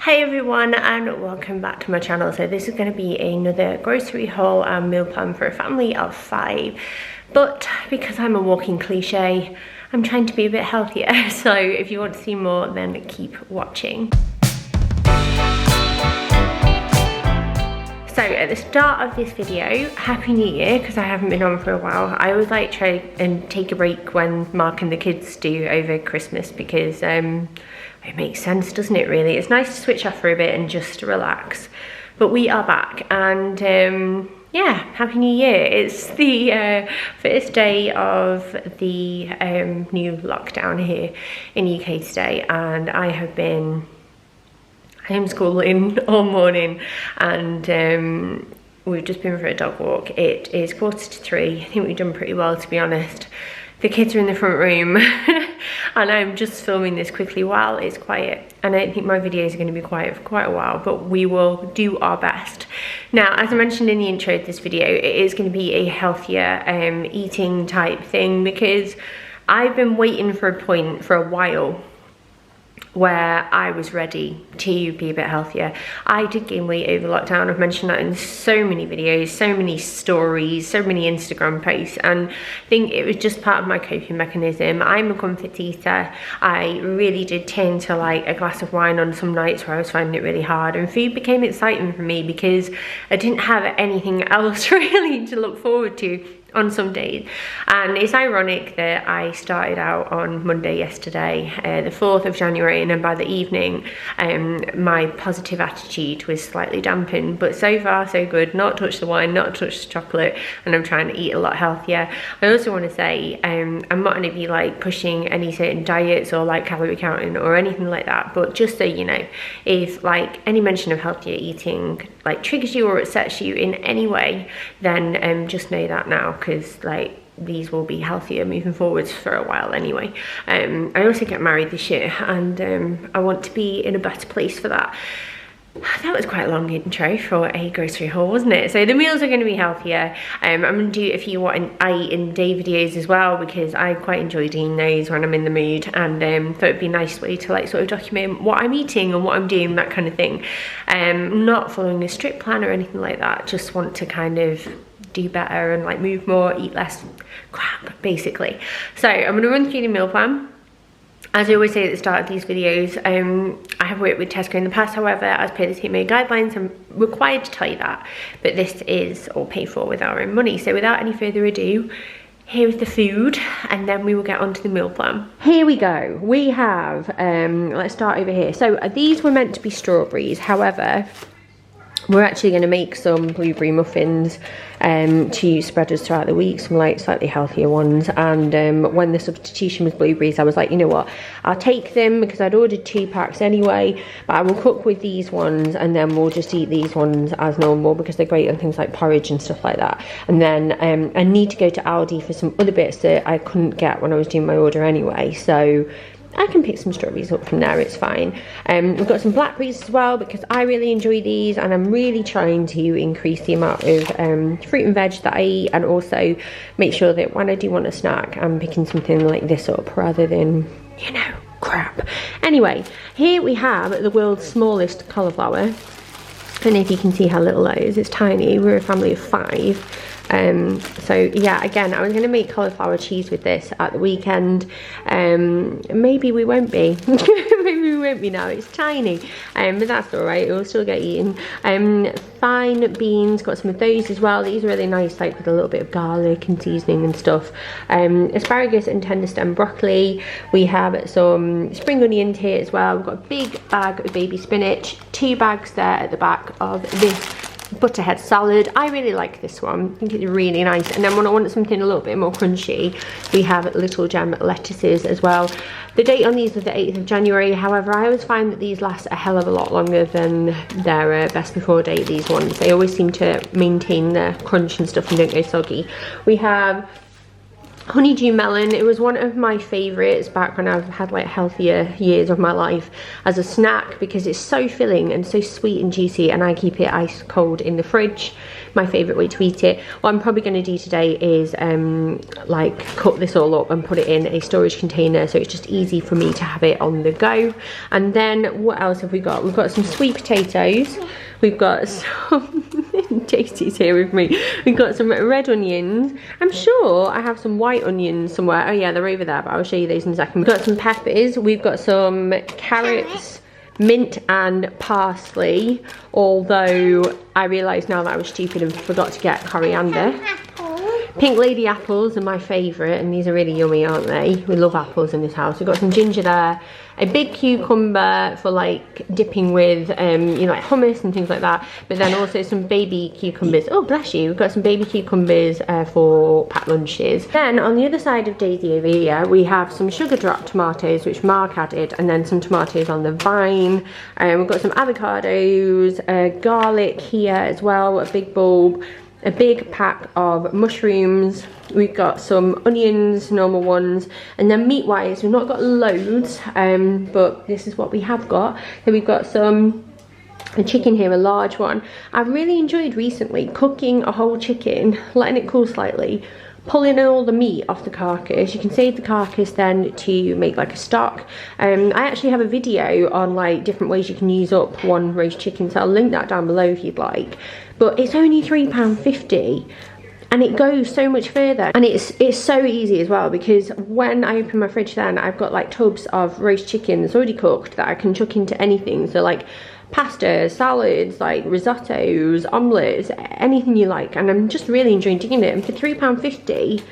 Hey everyone, and welcome back to my channel. So this is going to be another grocery haul and meal plan for a family of 5, but because I'm a walking cliche, I'm trying to be a bit healthier. So if you want to see more, then keep watching. So at the start of this video, Happy New Year, because I haven't been on for a while. I always like try and take a break when Mark and the kids do over Christmas, because it makes sense, doesn't it, really? It's nice to switch off for a bit and just relax. But we are back, and yeah, Happy New Year. It's the first day of the new lockdown here in UK today, and I have been homeschooling all morning, and we've just been for a dog walk. It is 2:45. I think we've done pretty well, to be honest. The kids are in the front room and I'm just filming this quickly while it's quiet. And I don't think my videos are going to be quiet for quite a while, but we will do our best. Now, as I mentioned in the intro of this video, it is going to be a healthier eating type thing, because I've been waiting for a point for a while where I was ready to be a bit healthier. I did gain weight over lockdown. I've mentioned that in so many videos, so many stories, so many Instagram posts, and I think it was just part of my coping mechanism. I'm a comfort eater. I really did tend to like a glass of wine on some nights where I was finding it really hard, and food became exciting for me because I didn't have anything else really to look forward to on some days. And it's ironic that I started out on Monday yesterday, the 4th of January, and then by the evening my positive attitude was slightly dampened, but so far so good. Not touch the wine, not touch the chocolate, and I'm trying to eat a lot healthier. I also want to say I'm not going to be like pushing any certain diets or like calorie counting or anything like that, but just so you know, if like any mention of healthier eating like triggers you or upsets you in any way, then just know that now, because like these will be healthier moving forwards for a while anyway. I also get married this year, and I want to be in a better place for that. That was quite a long intro for a grocery haul, wasn't it? So the meals are going to be healthier. I'm going to do a few what I eat in day videos as well, because I quite enjoy doing those when I'm in the mood, and thought it'd be a nice way to like sort of document what I'm eating and what I'm doing, that kind of thing. Not following a strict plan or anything like that, just want to kind of do better and like move more, eat less crap, basically. So I'm going to run through the meal plan. As I always say at the start of these videos, I have worked with Tesco in the past. However, as per the TMA guidelines, I'm required to tell you that, but this is all paid for with our own money. So without any further ado, here is the food, and then we will get onto the meal plan. Here we go. We have, let's start over here. So these were meant to be strawberries. However, we're actually going to make some blueberry muffins to spread us throughout the week, some like slightly healthier ones. And when the substitution was blueberries, I was like, you know what, I'll take them, because I'd ordered 2 packs anyway, but I will cook with these ones and then we'll just eat these ones as normal, because they're great on things like porridge and stuff like that. And then I need to go to Aldi for some other bits that I couldn't get when I was doing my order anyway, so I can pick some strawberries up from there, it's fine. We've got some blackberries as well, because I really enjoy these, and I'm really trying to increase the amount of fruit and veg that I eat, and also make sure that when I do want a snack, I'm picking something like this up rather than, you know, crap. Anyway, here we have the world's smallest cauliflower, and if you can see how little that is, it's tiny. We're a family of 5. So yeah, again, I was going to make cauliflower cheese with this at the weekend. Maybe we won't be. Maybe we won't be now. It's tiny, but that's all right. It will still get eaten. Fine beans, got some of those as well. These are really nice, like with a little bit of garlic and seasoning and stuff. Asparagus and tender stem broccoli. We have some spring onions here as well. We've got a big bag of baby spinach. 2 bags there at the back of this butterhead salad. I really like this one. I think it's really nice. And then when I want something a little bit more crunchy, we have little gem lettuces as well. The date on these is the 8th of January. However, I always find that these last a hell of a lot longer than their best before date, these ones. They always seem to maintain the crunch and stuff and don't go soggy. We have Honeydew Melon. It was one of my favourites back when I've had like healthier years of my life as a snack, because it's so filling and so sweet and juicy, and I keep it ice cold in the fridge. My favourite way to eat it. What I'm probably going to do today is like cut this all up and put it in a storage container, so it's just easy for me to have it on the go. And then what else have we got? We've got some sweet potatoes. We've got some Tasty's here with me. We've got some red onions. I'm sure I have some white onions somewhere. Oh yeah, they're over there, but I'll show you those in a second. We've got some peppers. We've got some carrots, mint and parsley, although I realise now that I was stupid and forgot to get coriander. Pink lady apples are my favourite, and these are really yummy, aren't they? We love apples in this house. We've got some ginger there, a big cucumber for like dipping with you know, like hummus and things like that, but then also some baby cucumbers. Oh bless you. We've got some baby cucumbers for packed lunches. Then on the other side of Daisy over here we have some sugar drop tomatoes which Mark added, and then some tomatoes on the vine. We've got some avocados, garlic here as well, a big bulb, a big pack of mushrooms. We've got some onions, normal ones, and then meat wise we've not got loads, but this is what we have got. So we've got a chicken here, a large one. I've really enjoyed recently cooking a whole chicken, letting it cool slightly, pulling all the meat off the carcass. You can save the carcass then to make like a stock. I actually have a video on like different ways you can use up one roast chicken, so I'll link that down below if you'd like. But it's only £3.50 and it goes so much further, and it's so easy as well, because when I open my fridge then I've got like tubs of roast chicken that's already cooked that I can chuck into anything. So like pasta, salads, like risottos, omelettes, anything you like, and I'm just really enjoying doing it. And for £3.50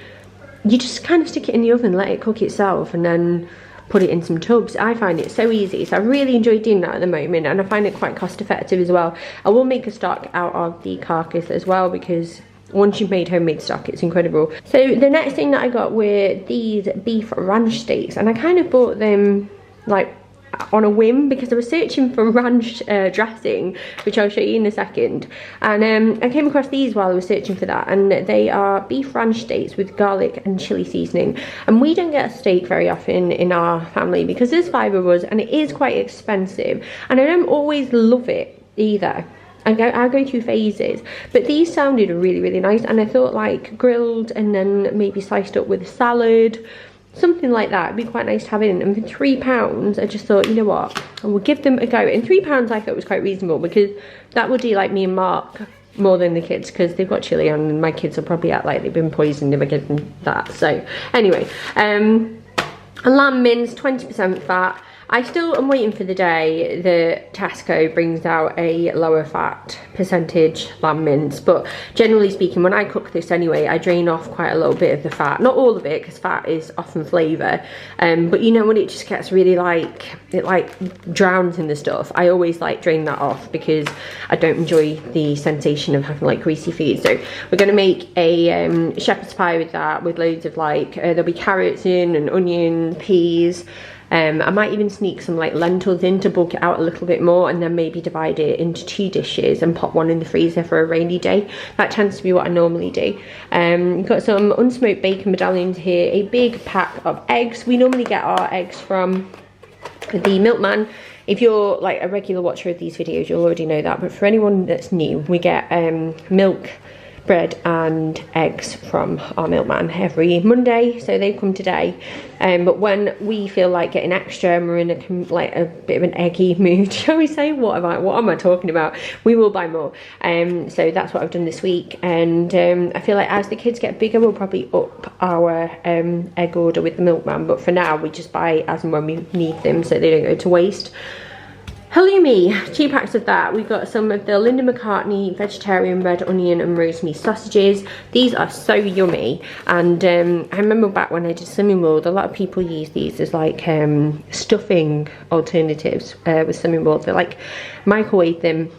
you just kind of stick it in the oven, let it cook itself, and then put it in some tubs. I find it so easy, so I really enjoy doing that at the moment, and I find it quite cost effective as well. I will make a stock out of the carcass as well, because once you've made homemade stock, it's incredible. So the next thing that I got were these beef ranch steaks, and I kind of bought them like on a whim because I was searching for ranch dressing, which I'll show you in a second, and I came across these while I was searching for that, and they are beef ranch steaks with garlic and chili seasoning. And we don't get a steak very often in our family because there's 5 of us and it is quite expensive, and I don't always love it either. I go through phases, but these sounded really, really nice, and I thought like grilled and then maybe sliced up with a salad, something like that would be quite nice to have in. And for £3 I just thought, you know what, I will give them a go. And £3 I thought was quite reasonable, because that would do like me and Mark more than the kids, because they've got chili on and my kids are probably act like they've been poisoned if I give them that. So anyway, a lamb mince, 20% fat. I still am waiting for the day that Tesco brings out a lower fat percentage lamb mince, but generally speaking, when I cook this anyway, I drain off quite a little bit of the fat. Not all of it, because fat is often flavour, but you know when it just gets really like, it like drowns in the stuff, I always like drain that off because I don't enjoy the sensation of having like greasy food. So we're going to make a shepherd's pie with that, with loads of like, there'll be carrots in and onions, peas. I might even sneak some like lentils in to bulk it out a little bit more, and then maybe divide it into 2 dishes and pop one in the freezer for a rainy day. That tends to be what I normally do. Got some unsmoked bacon medallions here, a big pack of eggs. We normally get our eggs from the milkman. If you're like a regular watcher of these videos, you'll already know that, but for anyone that's new, we get milk, bread and eggs from our milkman every Monday, so they've come today. But when we feel like getting extra and we're in a bit of an eggy mood, shall we say, what am I talking about, we will buy more. So that's what I've done this week, and I feel like as the kids get bigger we'll probably up our egg order with the milkman, but for now we just buy as and when we need them so they don't go to waste. Halloumi, 2 packs of that. We've got some of the Linda McCartney vegetarian red onion and rosemary sausages. These are so yummy, and I remember back when I did Slimming World, a lot of people use these as like stuffing alternatives with Slimming World. They like microwave them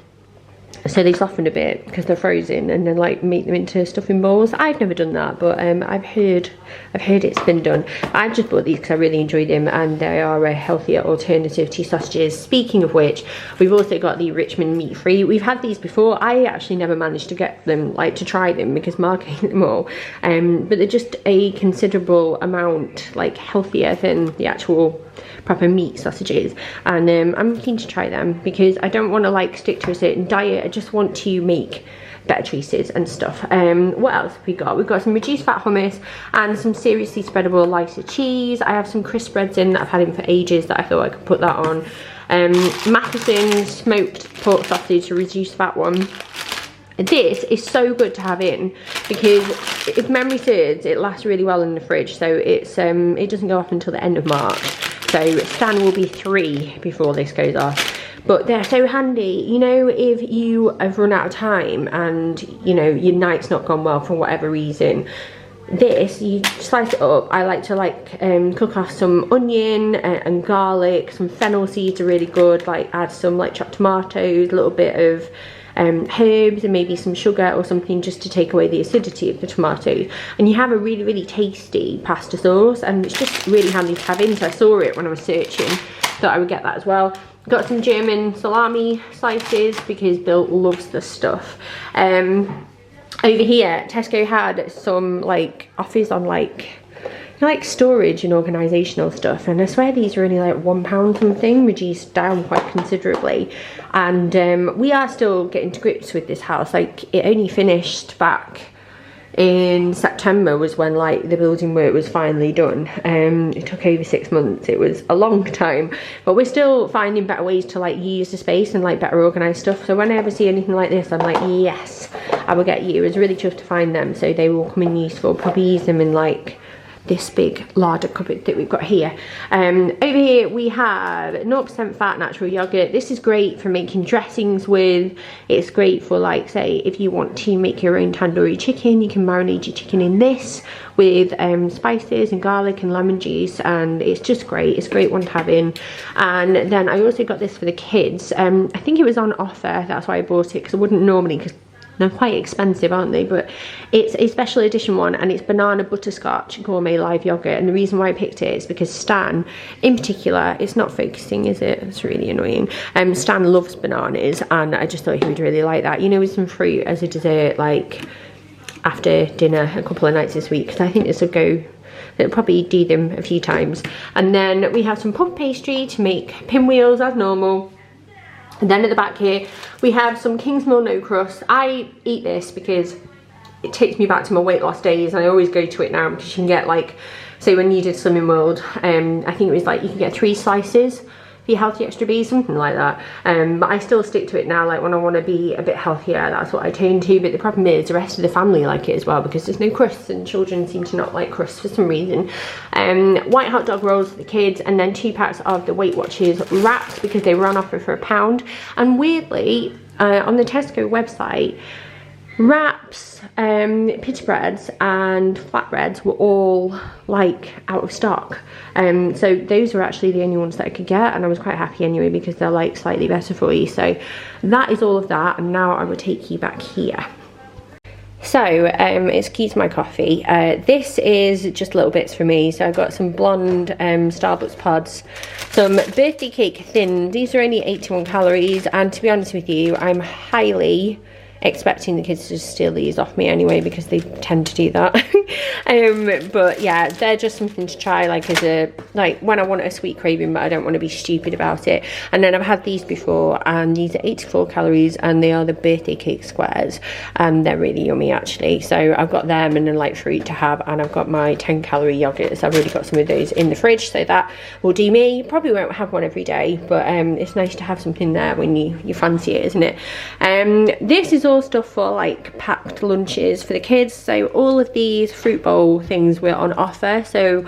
so they soften a bit because they're frozen, and then like make them into stuffing bowls. I've never done that, but I've heard it's been done. I've just bought these because I really enjoy them, and they are a healthier alternative to sausages. Speaking of which, we've also got the Richmond meat free. We've had these before. I actually never managed to get them, like to try them, because Mark ate them all, but they're just a considerable amount like healthier than the actual proper meat sausages, and I'm keen to try them because I don't want to like stick to a certain diet. I just want to make better choices and stuff. What else have we got? We've got some reduced fat hummus and some seriously spreadable Lysa cheese. I have some crisp breads in that I've had in for ages that I thought I could put that on. Matheson's smoked pork sausage, a reduced fat one. This is so good to have in because if memory serves, it lasts really well in the fridge, so it's it doesn't go off until the end of March. So Stan will be 3 before this goes off. But they're so handy, you know, if you have run out of time and, you know, your night's not gone well for whatever reason. This, you slice it up. I like to cook off some onion and garlic. Some fennel seeds are really good. Like add some like chopped tomatoes, a little bit of herbs, and maybe some sugar or something just to take away the acidity of the tomatoes, and you have a really, really tasty pasta sauce, and it's just really handy to have in. So I saw it when I was searching, thought I would get that as well. Got some German salami slices because Bill loves the stuff. Over here Tesco had some like offers on like storage and organisational stuff, and I swear these are only like £1 something, reduced down quite considerably. And we are still getting to grips with this house. Like it only finished back in September was when like the building work was finally done. It took over 6 months. It was a long time, but we're still finding better ways to like use the space and like better organised stuff. So when I ever see anything like this, I'm like, yes, I will get you. It was really tough to find them, so they will come in useful. Probably use them in like this big larder cupboard that we've got here. Over here we have 0% fat natural yogurt. This is great for making dressings with. It's great for like, say, if you want to make your own tandoori chicken, you can marinate your chicken in this with spices and garlic and lemon juice, and it's just great. It's a great one to have in. And then I also got this for the kids. I think it was on offer, that's why I bought it, because I wouldn't normally, because they're quite expensive, aren't they? But it's a special edition one, and it's banana butterscotch gourmet live yogurt. And the reason why I picked it is because Stan, in particular, it's not focusing, is it? It's really annoying. Stan loves bananas, and I just thought he would really like that. You know, with some fruit as a dessert, like after dinner a couple of nights this week. Because I think this will go. It'll probably do them a few times. And then we have some puff pastry to make pinwheels as normal. And then at the back here, we have some Kingsmill no crust. I eat this because it takes me back to my weight loss days, and I always go to it now because you can get like, say when you did Slimming World, I think it was like you can get 3 slices for your healthy extra B, something like that. But I still stick to it now, like when I want to be a bit healthier, that's what I turn to. But the problem is the rest of the family like it as well, because there's no crusts, and children seem to not like crusts for some reason. White hot dog rolls for the kids, and then 2 packs of the Weight Watchers wraps because they were on offer for £1. And weirdly, on the Tesco website, wraps, pita breads and flatbreads were all like out of stock. So those were actually the only ones that I could get, and I was quite happy anyway because they're like slightly better for you. So that is all of that, and now I will take you back here. So it's key to my coffee. This is just little bits for me. So I've got some blonde Starbucks pods, some birthday cake thin. These are only 81 calories, and to be honest with you, I'm highly expecting the kids to just steal these off me anyway, because they tend to do that. But yeah, they're just something to try, like as a, like when I want a sweet craving but I don't want to be stupid about it. And then I've had these before, and these are 84 calories, and they are the birthday cake squares, and they're really yummy actually. So I've got them, and then like fruit to have, and I've got my 10-calorie yogurts. I've already got some of those in the fridge, so that will do me. Probably won't have one every day, but it's nice to have something there when you fancy it, isn't it? This is all stuff for like packed lunches for the kids. So all of these fruit bowl things were on offer. So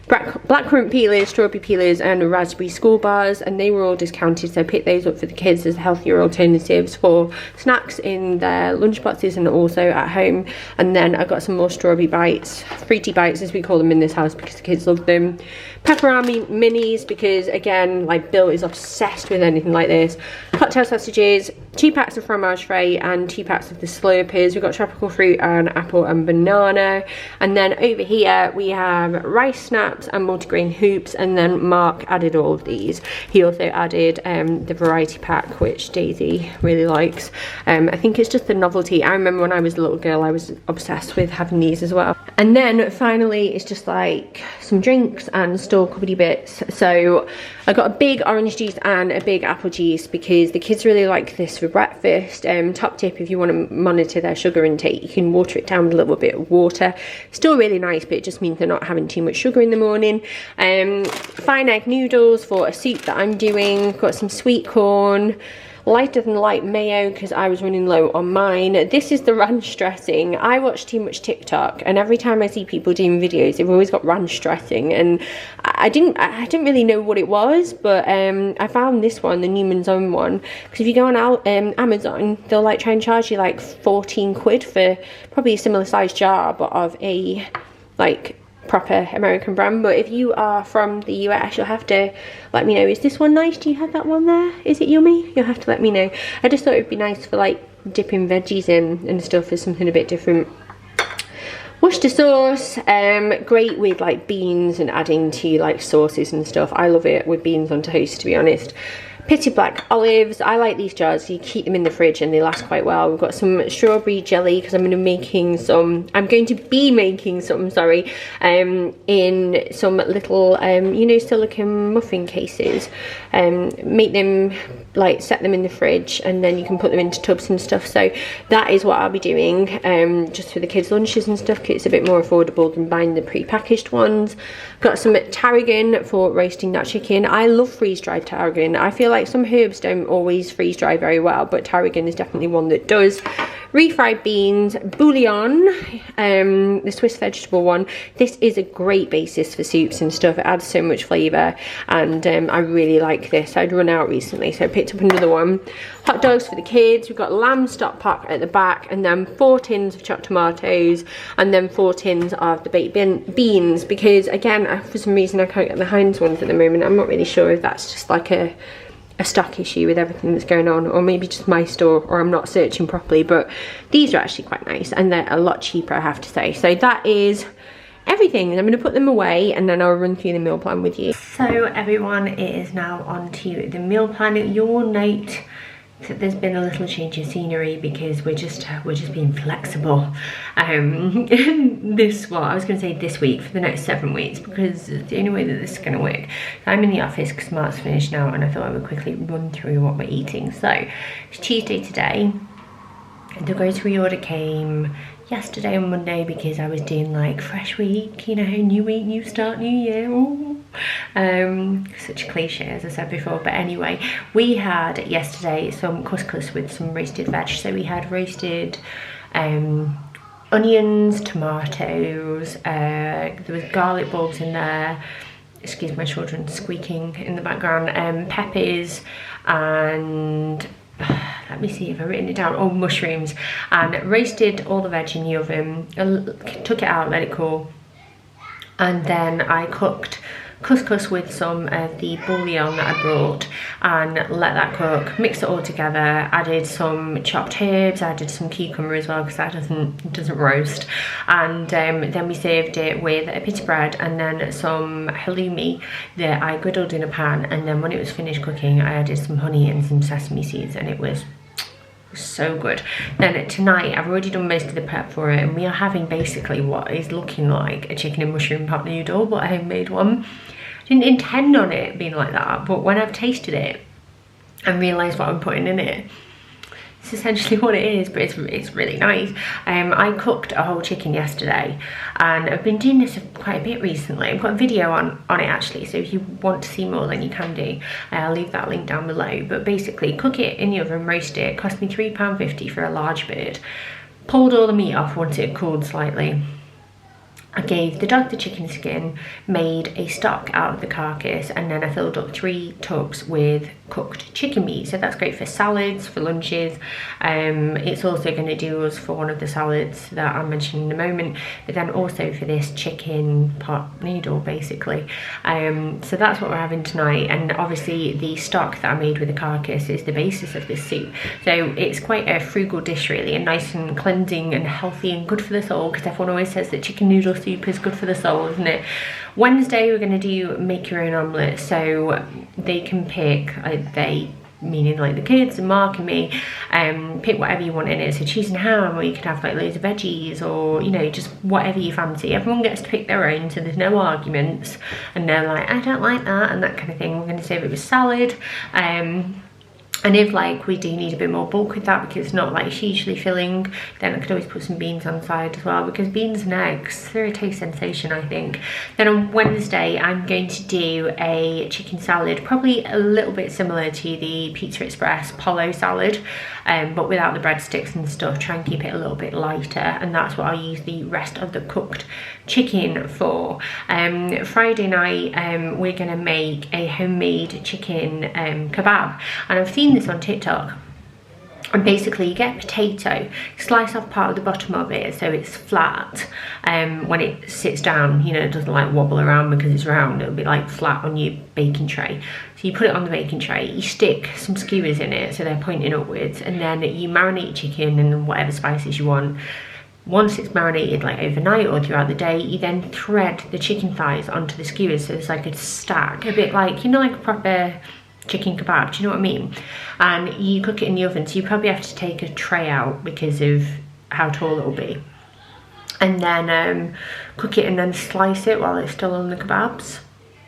blackcurrant peelers, strawberry peelers and raspberry school bars, and they were all discounted, so I picked those up for the kids as healthier alternatives for snacks in their lunch boxes and also at home. And then I got some more strawberry bites, fruity bites as we call them in this house because the kids love them. Pepperami minis because again, like Bill is obsessed with anything like this. Cocktail sausages, 2 packs of fromage frais and 2 packs of the slurpers. We've got tropical fruit and apple and banana. And then over here we have rice snaps and multigrain hoops, and then Mark added all of these. He also added the variety pack, which Daisy really likes. I think it's just the novelty. I remember when I was a little girl, I was obsessed with having these as well. And then finally it's just like some drinks and store cupboardy bits. So I got a big orange juice and a big apple juice because the kids really like this for breakfast. Top tip, if you want to monitor their sugar intake, you can water it down with a little bit of water. Still really nice, but it just means they're not having too much sugar in the morning. Fine egg noodles for a soup that I'm doing. Got some sweet corn, lighter than light mayo because I was running low on mine. This is the ranch dressing. I watch too much TikTok, and every time I see people doing videos, they've always got ranch dressing, and I didn't really know what it was, but I found this one, the Newman's Own one, because if you go on Amazon, they'll like try and charge you like 14 quid for probably a similar sized jar, but of a like proper American brand. But if you are from the US, you'll have to let me know, is this one nice? Do you have that one there? Is it yummy? You'll have to let me know. I just thought it would be nice for like dipping veggies in and stuff as something a bit different. Worcester sauce, great with like beans and adding to like sauces and stuff. I love it with beans on toast, to be honest. Pitted black olives. I like these jars, so you keep them in the fridge and they last quite well. We've got some strawberry jelly because I'm going to be making some, in some little, you know, silicone muffin cases. Make them, like, set them in the fridge, and then you can put them into tubs and stuff. So that is what I'll be doing, just for the kids' lunches and stuff, because it's a bit more affordable than buying the pre-packaged ones. Got some tarragon for roasting that chicken. I love freeze-dried tarragon. I feel like some herbs don't always freeze dry very well, but tarragon is definitely one that does. Refried beans, bouillon, the Swiss vegetable one. This is a great basis for soups and stuff. It adds so much flavour, and I really like this. I'd run out recently, so I picked up another one. Hot dogs for the kids. We've got lamb stock pot at the back, and then 4 tins of chopped tomatoes, and then 4 tins of the baked beans, because again, for some reason I can't get the Heinz ones at the moment. I'm not really sure if that's just like a stock issue with everything that's going on, or maybe just my store, or I'm not searching properly, but these are actually quite nice, and they're a lot cheaper, I have to say. So that is everything. I'm going to put them away, and then I'll run through the meal plan with you. So everyone, it is now on to the meal plan. You'll note that there's been a little change of scenery because we're just being flexible. I was going to say this week for the next 7 weeks, because it's the only way that this is going to work. So I'm in the office because Mark's finished now, and I thought I would quickly run through what we're eating. So it's Tuesday today. The grocery order came yesterday on Monday because I was doing like fresh week, you know, new week, new start, new year. Ooh. Such a cliche, as I said before, but anyway, we had yesterday some couscous with some roasted veg. So we had roasted onions, tomatoes, there was garlic bulbs in there, excuse my children squeaking in the background, peppers, and let me see if I've written it down. Oh, mushrooms. And roasted all the veg in the oven, took it out, let it cool, and then I cooked couscous with some of the bouillon that I brought and let that cook, mixed it all together, added some chopped herbs, added some cucumber as well because that doesn't roast, and then we served it with a bit of bread and then some halloumi that I griddled in a pan, and then when it was finished cooking I added some honey and some sesame seeds, and it was so good. Then tonight I've already done most of the prep for it, and we are having basically what is looking like a chicken and mushroom pot noodle, but I homemade one. Didn't intend on it being like that, but when I've tasted it and realised what I'm putting in it, it's essentially what it is, but it's really nice. I cooked a whole chicken yesterday, and I've been doing this quite a bit recently. I've got a video on it actually, so if you want to see more then you can do. I'll leave that link down below. But basically, cook it in the oven, roast it. It cost me £3.50 for a large bird. Pulled all the meat off once it cooled slightly. I gave the dog the chicken skin, made a stock out of the carcass, and then I filled up 3 tubs with cooked chicken meat. So that's great for salads, for lunches. It's also going to do us for one of the salads that I'll mention in a moment, but then also for this chicken pot noodle basically. So that's what we're having tonight, and obviously the stock that I made with the carcass is the basis of this soup. So it's quite a frugal dish really, and nice and cleansing and healthy and good for the soul, because everyone always says that chicken noodle soup is good for the soul, isn't it? Wednesday we're going to do make your own omelette, so they can pick, they meaning like the kids and Mark and me, pick whatever you want in it. So cheese and ham, or you could have like loads of veggies, or you know, just whatever you fancy. Everyone gets to pick their own, so there's no arguments, and they're like, I don't like that, and that kind of thing. We're going to save it with salad. And if like we do need a bit more bulk with that because it's not like hugely filling, then I could always put some beans on the side as well, because beans and eggs, they're a taste sensation, I think. Then on Wednesday I'm going to do a chicken salad, probably a little bit similar to the Pizza Express Polo salad, but without the breadsticks and stuff. Try and keep it a little bit lighter, and that's what I'll use the rest of the cooked chicken for. Friday night we're gonna make a homemade chicken kebab, and I've seen this on TikTok. And basically you get a potato, slice off part of the bottom of it so it's flat. When it sits down, you know, it doesn't like wobble around because it's round. It'll be like flat on your baking tray. So you put it on the baking tray, you stick some skewers in it so they're pointing upwards, and then you marinate your chicken and whatever spices you want. Once it's marinated like overnight or throughout the day, you then thread the chicken thighs onto the skewers, so it's like a stack, a bit like, you know, like a proper chicken kebab, do you know what I mean? And you cook it in the oven, so you probably have to take a tray out because of how tall it'll be, and then cook it and then slice it while it's still on the kebabs,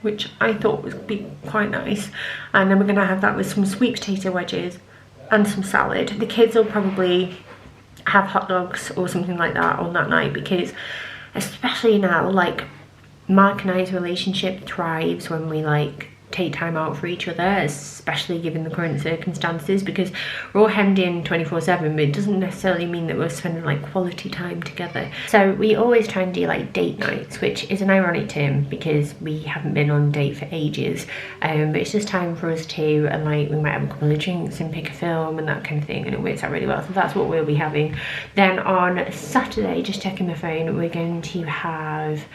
which I thought would be quite nice. And then we're gonna have that with some sweet potato wedges and some salad. The kids will probably have hot dogs or something like that on that night, because especially now, like, Mark and I's relationship thrives when we like take time out for each other, especially given the current circumstances, because we're all hemmed in 24/7, but it doesn't necessarily mean that we're spending like quality time together. So we always try and do like date nights, which is an ironic term because we haven't been on a date for ages, but it's just time for us to, and like we might have a couple of drinks and pick a film and that kind of thing, and it works out really well. So that's what we'll be having. Then on Saturday, just checking my phone, we're going to have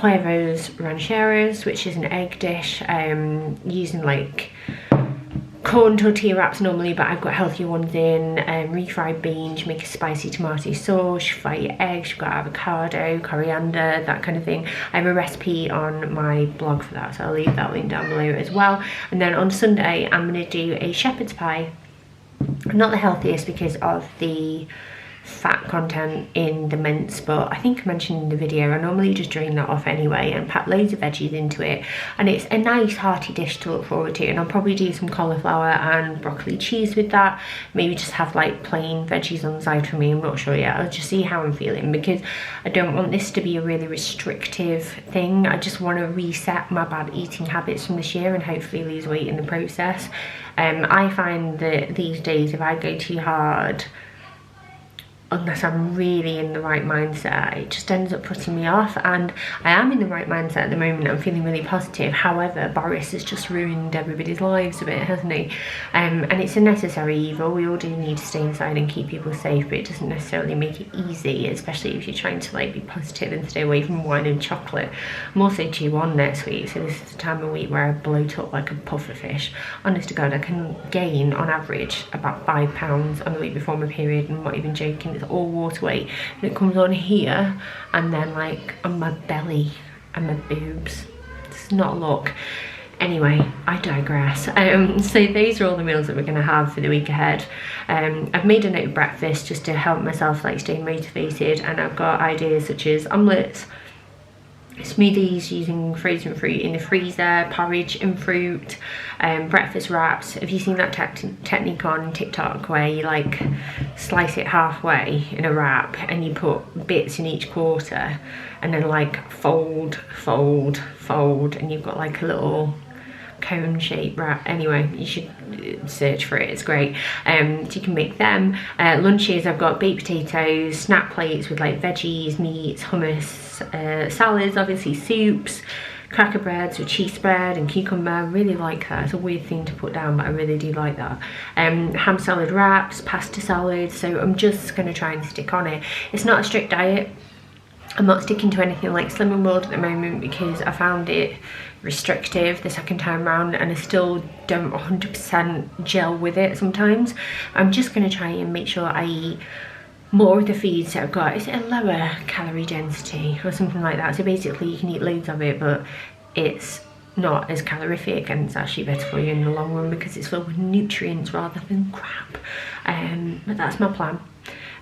huevos rancheros, which is an egg dish, using like corn tortilla wraps normally, but I've got healthier ones in, refried beans. You make a spicy tomato sauce, you fry your eggs, you've got avocado, coriander, that kind of thing. I have a recipe on my blog for that, so I'll leave that link down below as well. And then on Sunday I'm going to do a shepherd's pie. Not the healthiest because of the fat content in the mince, but I think I mentioned in the video I normally just drain that off anyway and pack loads of veggies into it, and it's a nice hearty dish to look forward to. And I'll probably do some cauliflower and broccoli cheese with that, maybe just have like plain veggies on the side for me. I'm not sure yet, I'll just see how I'm feeling, because I don't want this to be a really restrictive thing. I just want to reset my bad eating habits from this year and hopefully lose weight in the process. I find that these days if I go too hard, unless I'm really in the right mindset, it just ends up putting me off. And I am in the right mindset at the moment, I'm feeling really positive. However, Boris has just ruined everybody's lives a bit, hasn't he? And it's a necessary evil. We all do need to stay inside and keep people safe, but it doesn't necessarily make it easy, especially if you're trying to like be positive and stay away from wine and chocolate. I'm also due on next week, so this is the time of week where I bloat up like a pufferfish. Honest to God, I can gain on average about 5 pounds on the week before my period. I'm not even joking. It's all water weight, and it comes on here and then like on my belly and my boobs. It's not a look. Anyway, I digress. So these are all the meals that we're going to have for the week ahead. I've made a note of breakfast just to help myself like stay motivated, and I've got ideas such as omelettes, smoothies using frozen fruit in the freezer, porridge and fruit, breakfast wraps. Have you seen that technique on TikTok where you like slice it halfway in a wrap and you put bits in each quarter and then like fold, and you've got like a little cone shaped wrap? Anyway, you should search for it, it's great. So you can make them. Lunches, I've got baked potatoes, snap plates with like veggies, meats, hummus, salads, obviously soups, cracker breads with cheese spread and cucumber. I really like that. It's a weird thing to put down, but I really do like that. Ham salad wraps, pasta salad, so I'm just going to try and stick on it. It's not a strict diet. I'm not sticking to anything like Slimming World at the moment because I found it restrictive the second time round and I still don't 100% gel with it sometimes. I'm just going to try and make sure I eat more of the feeds that I've got. Is it a lower calorie density or something like that? So basically you can eat loads of it, but it's not as calorific and it's actually better for you in the long run because it's filled with nutrients rather than crap. But that's my plan.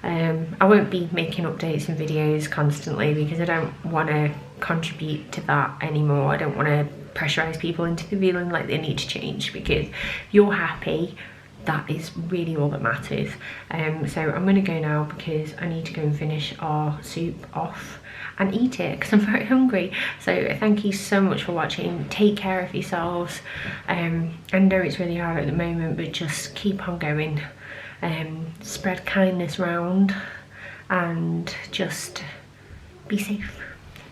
I won't be making updates and videos constantly because I don't want to contribute to that anymore. I don't want to pressurize people into feeling like they need to change, because if you're happy, that is really all that matters. So I'm going to go now because I need to go and finish our soup off and eat it because I'm very hungry. So thank you so much for watching. Take care of yourselves. I know it's really hard at the moment, but just keep on going. Spread kindness round and just be safe.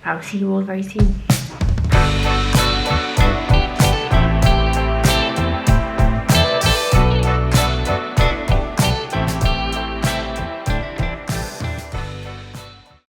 I'll see you all very soon.